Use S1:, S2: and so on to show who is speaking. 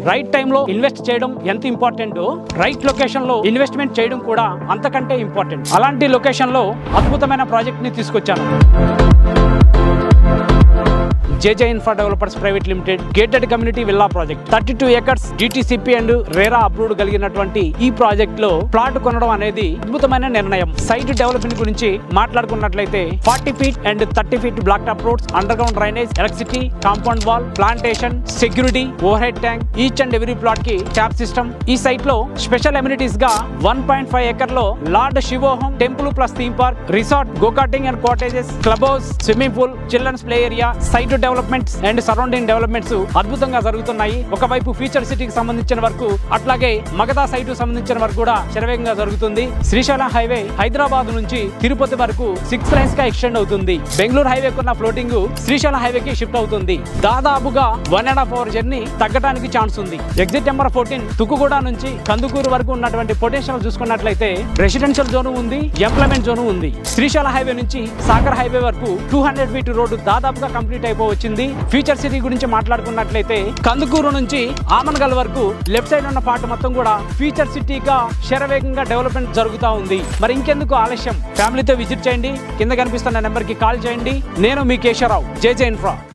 S1: Right టైంలో invest చేయడం ఎంత ఇంపార్టెంట్, రైట్ లొకేషన్ లో ఇన్వెస్ట్మెంట్ చేయడం కూడా అంతకంటే ఇంపార్టెంట్. అలాంటి లొకేషన్ లో అద్భుతమైన ప్రాజెక్ట్ ని తీసుకొచ్చాను. JJ infra developers private limited gated community villa project 32 acres DTCP and RERA approved కలిగినటువంటి ఈ ప్రాజెక్ట్ లో ప్లాట్ కొనడం అనేది అద్భుతమైన నిర్ణయం. సైట్ డెవలప్మెంట్ గురించి మాట్లాడుకున్నట్లయితే 40 feet and 30 feet black top roads, underground drainage, electricity, compound wall, plantation, security, overhead tank, each and every plot కి ట్యాప్ సిస్టమ్. ఈ సైట్ లో స్పెషల్ అమ్యూనిటీస్ గా 1.5 acre లో lord Shivoham temple plus theme park, resort, go karting and cottages, club house, swimming pool, children's play area, site developments and surrounding developments అద్భుతంగా జరుగుతున్నాయి. ఒకవైపు future సిటీకి సంబంధించిన వరకు, అట్లాగే మగధా సైట్ సంబంధించిన వరకు కూడా శరవేగంగా జరుగుతుంది. శ్రీశైలం హైవే హైదరాబాద్ నుంచి తిరుపతి వరకు 6 lanes గా ఎక్స్టెండ్ అవుతుంది. బెంగళూరు హైవే కున్న ఫ్లోటింగ్ శ్రీశైలం హైవేకి షిఫ్ట్ అవుతుంది. దాదాపుగా 1.5 hour జర్నీ తగ్గడానికి ఛాన్స్ ఉంది. ఎగ్జిట్ నెంబర్ 14 తుక్కుగూడ నుంచి కందుకూరు వరకు ఉన్నటువంటి పొటెన్షియల్ చూసుకున్నట్లయితే రెసిడెన్షియల్ జోన్ ఉంది, ఎంప్లాయ్మెంట్ జోన్ ఉంది. శ్రీశైలం హైవే నుంచి సాగర్ హైవే వరకు 200 feet రోడ్డు దాదాపుగా కంప్లీట్ అయిపోవచ్చింది. ఫ్యూచర్ సిటీ గురించి మాట్లాడుకున్నట్లయితే కందుకూరు నుంచి ఆమన్గల్ వరకు లెఫ్ట్ సైడ్ ఉన్న పార్ట్ మొత్తం కూడా ఫ్యూచర్ సిటీగా శరవేగంగా డెవలప్మెంట్ జరుగుతూ ఉంది. మరి ఇంకెందుకు ఆలస్యం, ఫ్యామిలీతో విజిట్ చేయండి. కింద కనిపిస్తున్న నెంబర్ కి కాల్ చేయండి. నేను మీ కేశవరావు, జేజే ఇన్ఫ్రా.